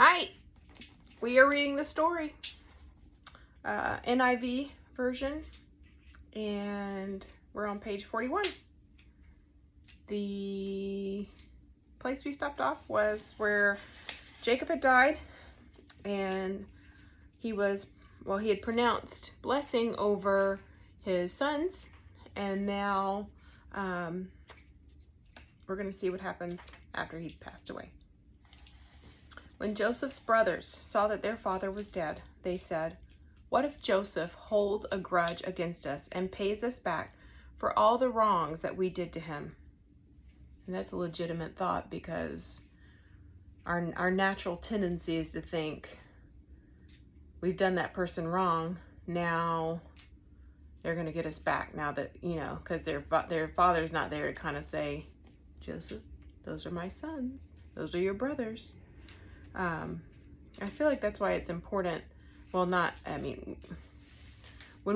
Hi, we are reading the story, NIV version, and we're on page 41. The place we stopped off was where Jacob had died, and he had pronounced blessing over his sons, and now we're going to see what happens after he passed away. When Joseph's brothers saw that their father was dead, they said, "What if Joseph holds a grudge against us and pays us back for all the wrongs that we did to him?" And that's a legitimate thought, because our natural tendency is to think, we've done that person wrong, now they're going to get us back, now that, because their father's not there to kind of say, "Joseph, those are my sons. Those are your brothers." I feel like that's why it's important. When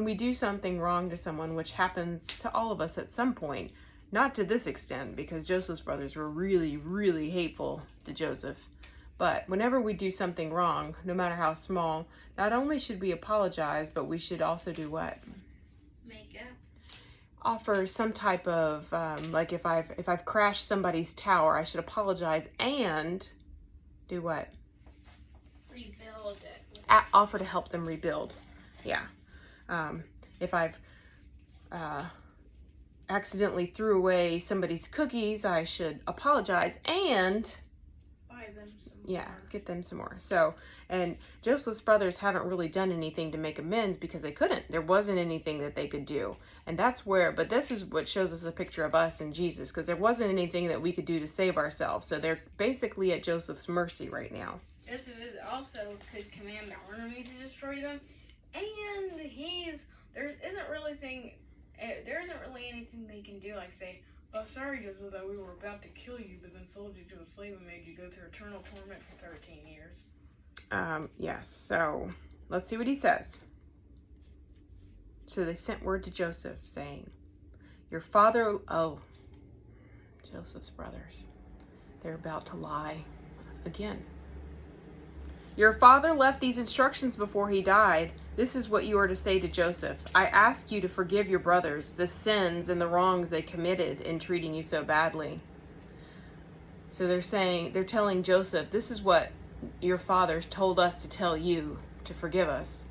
we do something wrong to someone, which happens to all of us at some point, not to this extent, because Joseph's brothers were really, really hateful to Joseph. But whenever we do something wrong, no matter how small, not only should we apologize, but we should also do what? Make up. Offer some type of, like if I've crashed somebody's tower, I should apologize and do what? Rebuild it. Offer to help them rebuild. Yeah. If I've accidentally threw away somebody's cookies, I should apologize and buy them some more. Yeah, get them some more. So, and Joseph's brothers haven't really done anything to make amends because they couldn't. There wasn't anything that they could do. And that's where, but this is what shows us a picture of us and Jesus, because there wasn't anything that we could do to save ourselves. So they're basically at Joseph's mercy right now. Joseph is also could command the army to destroy them, and there isn't really anything they can do, like say, "Oh, sorry, Joseph, that we were about to kill you, but then sold you to a slave and made you go through eternal torment for 13 years. Yes, so let's see what he says. So they sent word to Joseph saying, "Your father," Joseph's brothers, they're about to lie again. "Your father left these instructions before he died. This is what you are to say to Joseph. I ask you to forgive your brothers the sins and the wrongs they committed in treating you so badly." So they're telling Joseph, this is what your father told us to tell you, to forgive us.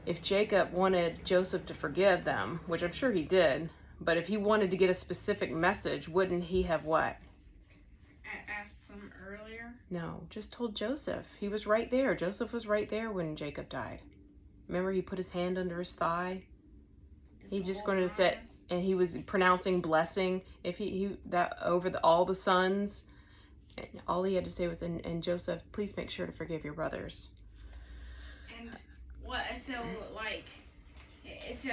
If Jacob wanted Joseph to forgive them, which I'm sure he did, but if he wanted to get a specific message, wouldn't he have what? I asked them earlier. No, just told Joseph. He was right there. Joseph was right there when Jacob died. Remember, he put his hand under his thigh. He just going to say, and he was pronouncing blessing. If he that over all the sons, and all he had to say was, "And Joseph, please make sure to forgive your brothers." And what? So like, it's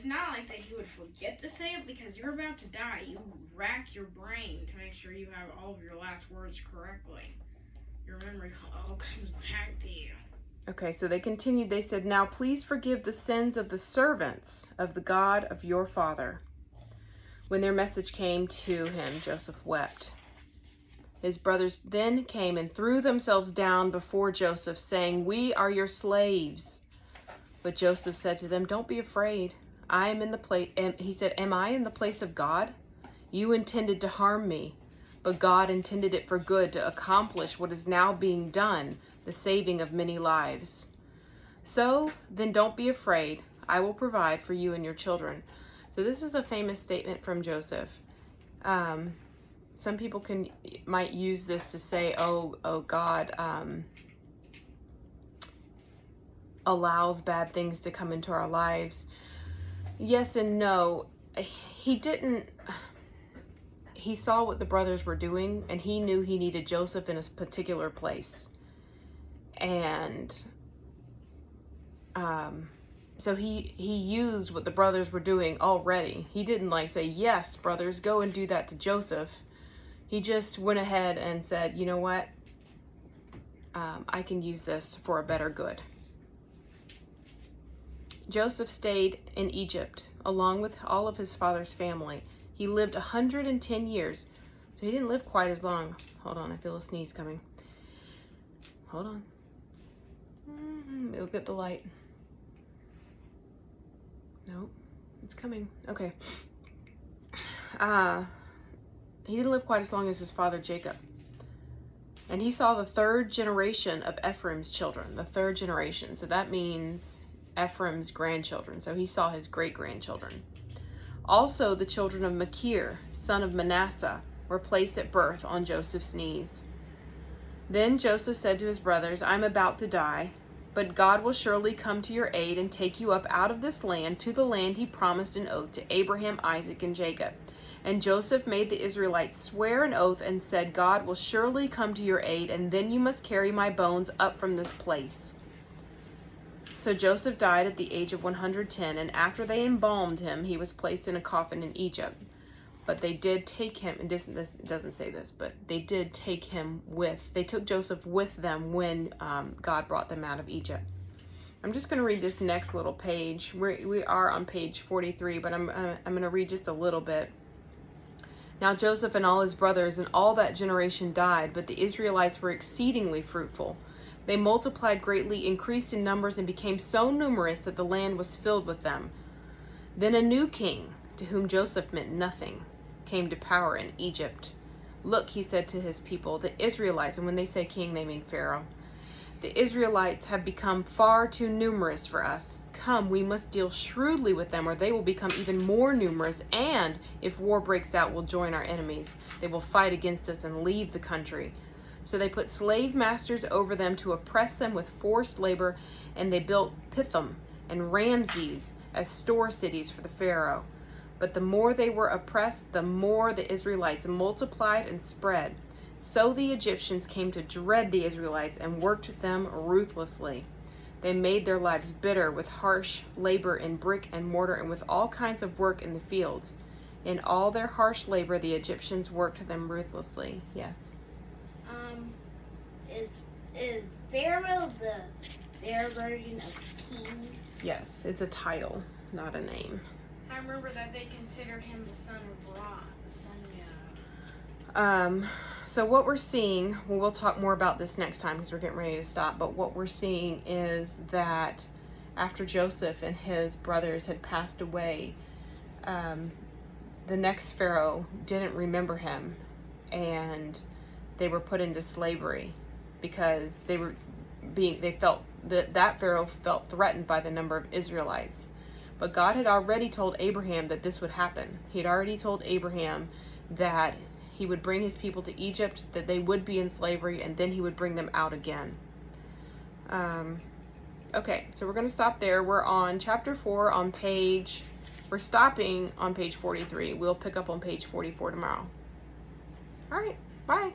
not like that he would forget to say it, because you're about to die. You rack your brain to make sure you have all of your last words correctly. Your memory all comes back to you. Okay, so they continued. They said, "Now please forgive the sins of the servants of the God of your father." When their message came to him, Joseph wept. His brothers then came and threw themselves down before Joseph, saying, "We are your slaves." But Joseph said to them, "Don't be afraid. I am in the place." He said, "Am I in the place of God? You intended to harm me, but God intended it for good, to accomplish what is now being done, the saving of many lives. So then don't be afraid. I will provide for you and your children." So this is a famous statement from Joseph. Some people might use this to say, oh, God allows bad things to come into our lives. Yes and no. He saw what the brothers were doing, and he knew he needed Joseph in a particular place. And so he used what the brothers were doing already. He didn't say, "Yes, brothers, go and do that to Joseph." He just went ahead and said, "You know what? I can use this for a better good." Joseph stayed in Egypt along with all of his father's family. He lived 110 years. So he didn't live quite as long. Hold on, I feel a sneeze coming. hold on. It'll get the light. Nope, it's coming. Okay. He didn't live quite as long as his father Jacob. And he saw the third generation of Ephraim's children, the third generation. So that means Ephraim's grandchildren. So he saw his great-grandchildren. Also, the children of Machir, son of Manasseh, were placed at birth on Joseph's knees. Then Joseph said to his brothers, I'm about to die, but God will surely come to your aid and take you up out of this land to the land he promised an oath to Abraham, Isaac, and Jacob. And Joseph made the Israelites swear an oath and said, God will surely come to your aid, and then you must carry my bones up from this place. So Joseph died at the age of 110, and after they embalmed him, he was placed in a coffin in Egypt. But they did take him, and this doesn't say this, but they did take him they took Joseph with them when God brought them out of Egypt. I'm just going to read this next little page. We are on page 43, but I'm going to read just a little bit. Now Joseph and all his brothers and all that generation died, but the Israelites were exceedingly fruitful. They multiplied greatly, increased in numbers, and became so numerous that the land was filled with them. Then a new king, to whom Joseph meant nothing, came to power in Egypt. Look, he said to his people, the Israelites, and when they say king, they mean Pharaoh, the Israelites have become far too numerous for us. Come, we must deal shrewdly with them, or they will become even more numerous, and if war breaks out, will join our enemies. They will fight against us and leave the country. So they put slave masters over them to oppress them with forced labor, and they built Pithom and Ramses as store cities for the Pharaoh. But the more they were oppressed, the more the Israelites multiplied and spread. So the Egyptians came to dread the Israelites and worked them ruthlessly. They made their lives bitter with harsh labor in brick and mortar and with all kinds of work in the fields. In all their harsh labor, the Egyptians worked them ruthlessly. Yes. Is Pharaoh their version of king? Yes, it's a title, not a name. I remember that they considered him the son of Ra, the sun god. So what we're seeing, well, we'll talk more about this next time because we're getting ready to stop, but what we're seeing is that after Joseph and his brothers had passed away, the next Pharaoh didn't remember him, and they were put into slavery because they felt that Pharaoh felt threatened by the number of Israelites. But God had already told Abraham that this would happen. He had already told Abraham that he would bring his people to Egypt, that they would be in slavery, and then he would bring them out again. Okay, so we're going to stop there. We're on chapter 4 we're stopping on page 43. We'll pick up on page 44 tomorrow. All right, bye.